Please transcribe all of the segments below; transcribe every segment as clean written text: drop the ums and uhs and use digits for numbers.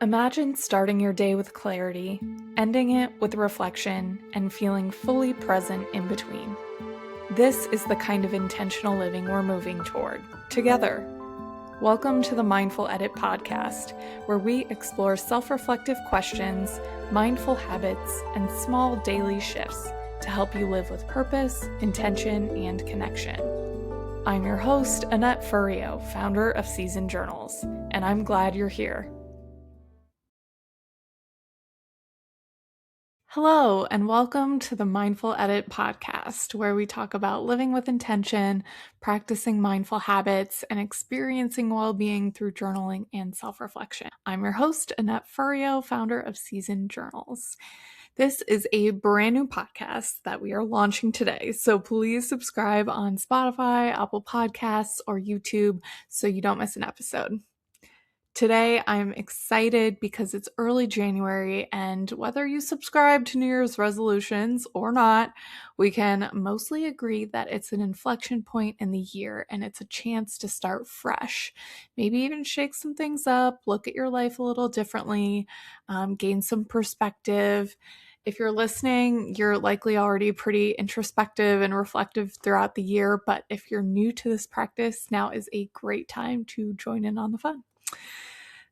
Imagine starting your day with clarity, ending it with reflection, and feeling fully present in between. This is the kind of intentional living we're moving toward, together. Welcome to the Mindful Edit podcast, where we explore self-reflective questions, mindful habits, and small daily shifts to help you live with purpose, intention, and connection. I'm your host, Annette Furrio, founder of Season Journals, and I'm glad you're here. Hello, and welcome to the Mindful Edit podcast, where we talk about living with intention, practicing mindful habits, and experiencing well-being through journaling and self-reflection. I'm your host, Annette Furrio, founder of Season Journals. This is a brand new podcast that we are launching today, so please subscribe on Spotify, Apple Podcasts, or YouTube so you don't miss an episode. Today, I'm excited because it's early January, and whether you subscribe to New Year's resolutions or not, we can mostly agree that it's an inflection point in the year and it's a chance to start fresh. Maybe even shake some things up, look at your life a little differently, gain some perspective. If you're listening, you're likely already pretty introspective and reflective throughout the year, but if you're new to this practice, now is a great time to join in on the fun.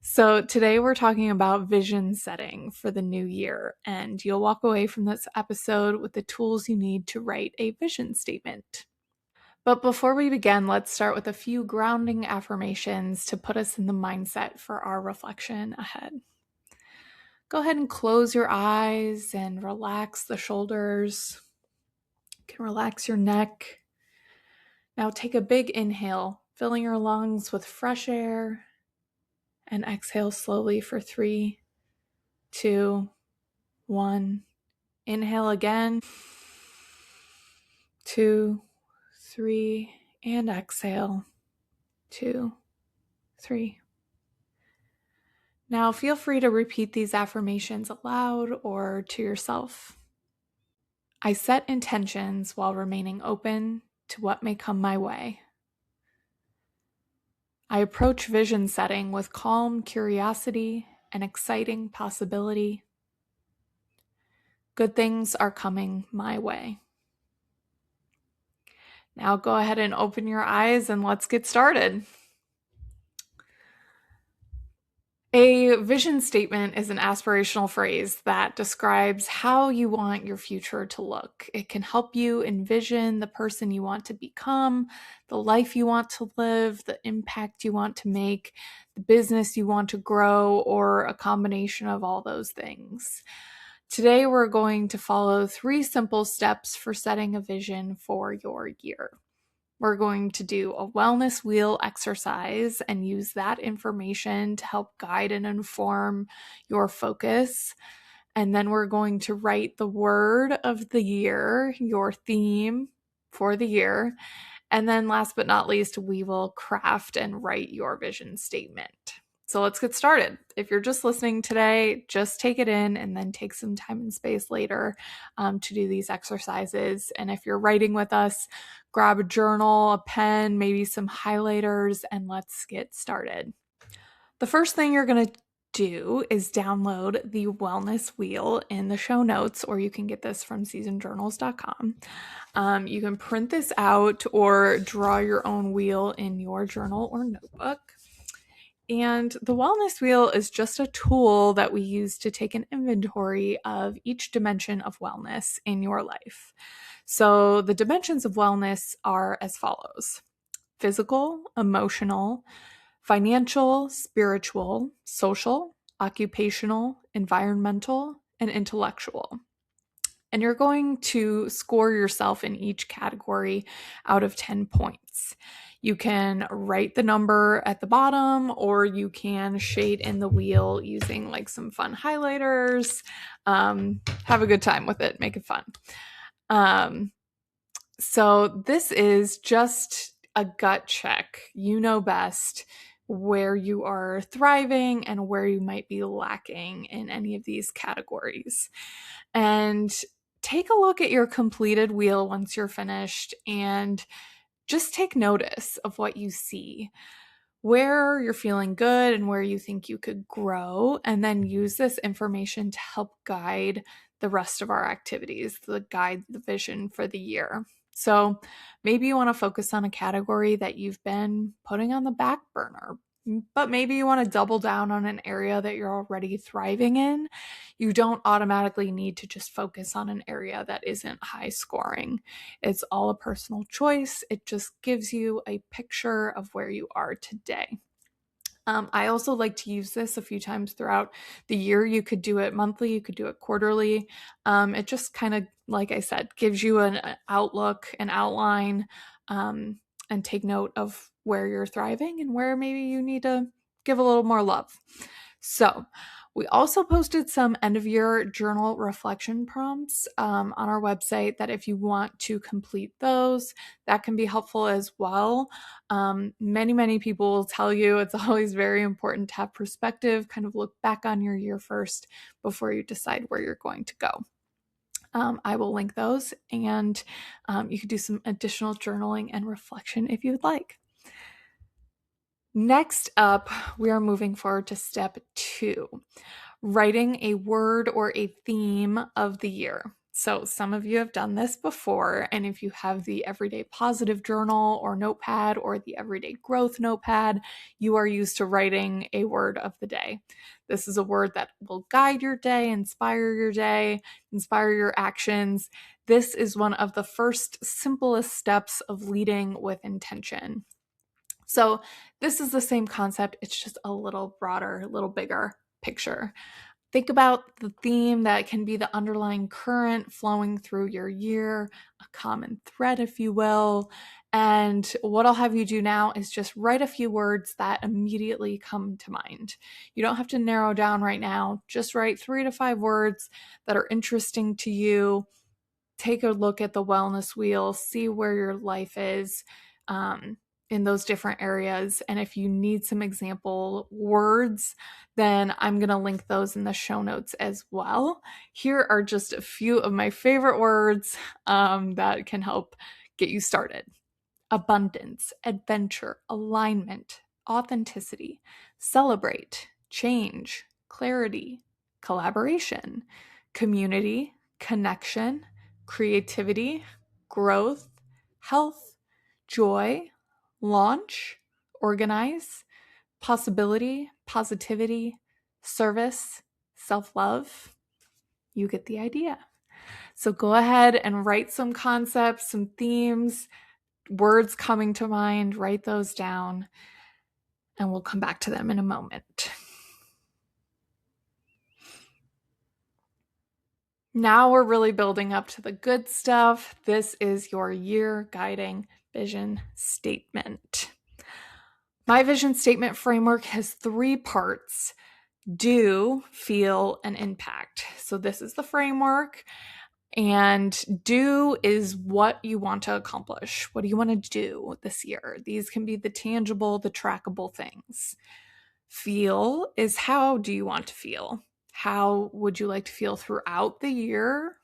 So today we're talking about vision setting for the new year, and you'll walk away from this episode with the tools you need to write a vision statement. But before we begin, let's start with a few grounding affirmations to put us in the mindset for our reflection ahead. Go ahead and close your eyes and relax the shoulders. You can relax your neck. Now take a big inhale, filling your lungs with fresh air. And exhale slowly for 3, 2, 1. Inhale again. 2, 3, and exhale. 2, 3. Now feel free to repeat these affirmations aloud or to yourself. I set intentions while remaining open to what may come my way. I approach vision setting with calm curiosity and exciting possibility. Good things are coming my way. Now go ahead and open your eyes and let's get started. A vision statement is an aspirational phrase that describes how you want your future to look. It can help you envision the person you want to become, the life you want to live, the impact you want to make, the business you want to grow, or a combination of all those things. Today, we're going to follow 3 simple steps for setting a vision for your year. We're going to do a wellness wheel exercise and use that information to help guide and inform your focus. And then we're going to write the word of the year, your theme for the year. And then last but not least, we will craft and write your vision statement. So let's get started. If you're just listening today, just take it in and then take some time and space later to do these exercises. And if you're writing with us, grab a journal, a pen, maybe some highlighters, and let's get started. The first thing you're going to do is download the wellness wheel in the show notes, or you can get this from seasonjournals.com. You can print this out or draw your own wheel in your journal or notebook. And the wellness wheel is just a tool that we use to take an inventory of each dimension of wellness in your life. So the dimensions of wellness are as follows: physical, emotional, financial, spiritual, social, occupational, environmental, and intellectual. And you're going to score yourself in each category out of 10 points. You can write the number at the bottom, or you can shade in the wheel using like some fun highlighters. Have a good time with it. Make it fun. So this is just a gut check. You know best where you are thriving and where you might be lacking in any of these categories. And take a look at your completed wheel once you're finished and just take notice of what you see. where you're feeling good and where you think you could grow, and then use this information to help guide the rest of our activities, to guide the vision for the year. So maybe you want to focus on a category that you've been putting on the back burner, but maybe you want to double down on an area that you're already thriving in. You don't automatically need to just focus on an area that isn't high scoring. It's all a personal choice. It just gives you a picture of where you are today. I also like to use this a few times throughout the year. You could do it monthly, you could do it quarterly. It just kind of, like I said, gives you an outlook, an outline, and take note of where you're thriving and where maybe you need to give a little more love. So, we also posted some end of year journal reflection prompts on our website that if you want to complete those, that can be helpful as well. Many people will tell you it's always very important to have perspective, kind of look back on your year first before you decide where you're going to go. I will link those, and you could do some additional journaling and reflection if you would like. Next up, we are moving forward to step 2, writing a word or a theme of the year. So some of you have done this before, and if you have the Everyday Positive Journal or Notepad or the Everyday Growth Notepad, you are used to writing a word of the day. This is a word that will guide your day, inspire your actions. This is one of the first simplest steps of leading with intention. So this is the same concept. It's just a little broader, a little bigger picture. Think about the theme that can be the underlying current flowing through your year, a common thread, if you will. And what I'll have you do now is just write a few words that immediately come to mind. You don't have to narrow down right now. Just write 3 to 5 words that are interesting to you. Take a look at the wellness wheel, see where your life is in those different areas. And if you need some example words, then I'm going to link those in the show notes as well. Here are just a few of my favorite words that can help get you started: abundance, adventure, alignment, authenticity, celebrate, change, clarity, collaboration, community, connection, creativity, growth, health, joy, launch, organize, possibility, positivity, service, self-love. You get the idea. So go ahead and write some concepts, some themes, words coming to mind, write those down, and we'll come back to them in a moment. Now we're really building up to the good stuff. This is your year guiding vision statement. My vision statement framework has 3 parts: do, feel, and impact. So this is the framework. And do is what you want to accomplish. What do you want to do this year? These can be the tangible, the trackable things. Feel is how do you want to feel? How would you like to feel throughout the year,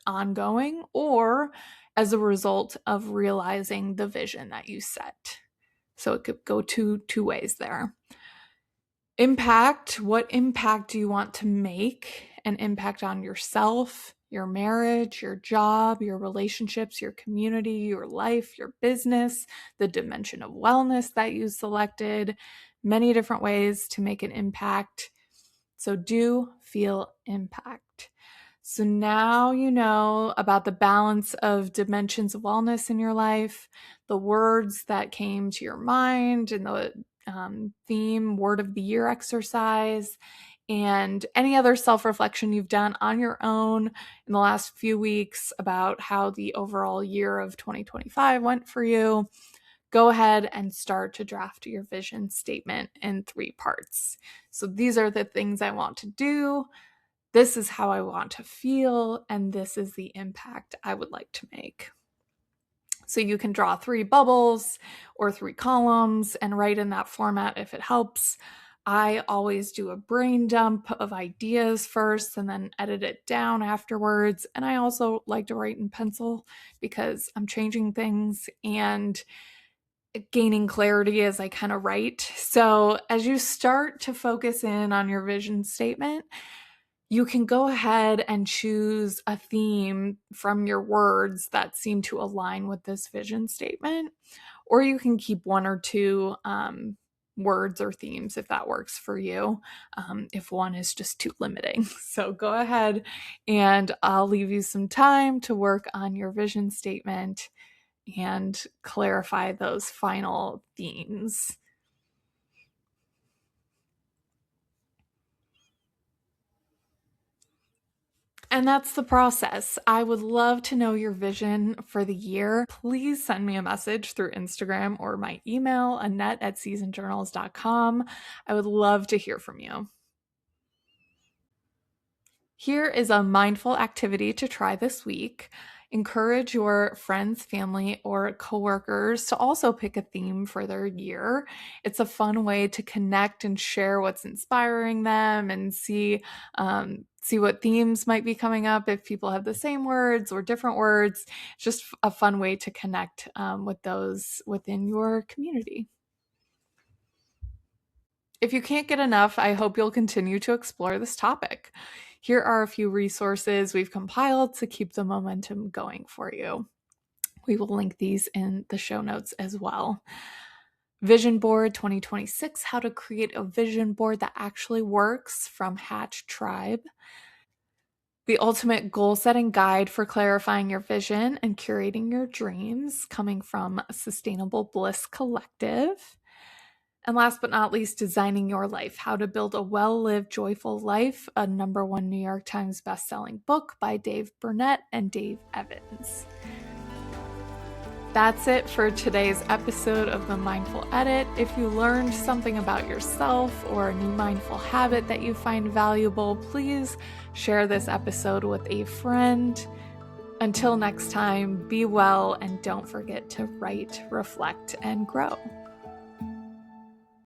ongoing, or as a result of realizing the vision that you set? So it could go two ways there. Impact, what impact do you want to make? An impact on yourself, your marriage, your job, your relationships, your community, your life, your business, the dimension of wellness that you selected, many different ways to make an impact. So do, feel, impact. So now you know about the balance of dimensions of wellness in your life, the words that came to your mind, and the theme word of the year exercise, and any other self-reflection you've done on your own in the last few weeks about how the overall year of 2025 went for you. Go ahead and start to draft your vision statement in 3 parts. So these are the things I want to do. This is how I want to feel, and this is the impact I would like to make. So you can draw 3 bubbles or 3 columns and write in that format if it helps. I always do a brain dump of ideas first and then edit it down afterwards. And I also like to write in pencil because I'm changing things, and gaining clarity as I kind of write. So as you start to focus in on your vision statement, you can go ahead and choose a theme from your words that seem to align with this vision statement, or you can keep one or two words or themes if that works for you, if one is just too limiting. So go ahead and I'll leave you some time to work on your vision statement and clarify those final themes. And that's the process. I would love to know your vision for the year. Please send me a message through Instagram or my email, annette@seasonjournals.com. I would love to hear from you. Here is a mindful activity to try this week. Encourage your friends, family, or coworkers to also pick a theme for their year. It's a fun way to connect and share what's inspiring them and see what themes might be coming up if people have the same words or different words. It's just a fun way to connect with those within your community. If you can't get enough, I hope you'll continue to explore this topic. Here are a few resources we've compiled to keep the momentum going for you. We will link these in the show notes as well. Vision Board 2026, How to Create a Vision Board That Actually Works from Hatch Tribe. The Ultimate Goal Setting Guide for Clarifying Your Vision and Curating Your Dreams, coming from Sustainable Bliss Collective. And last but not least, Designing Your Life, How to Build a Well-Lived, Joyful Life, a #1 New York Times bestselling book by Dave Burnett and Dave Evans. That's it for today's episode of The Mindful Edit. If you learned something about yourself or a new mindful habit that you find valuable, please share this episode with a friend. Until next time, be well and don't forget to write, reflect, and grow.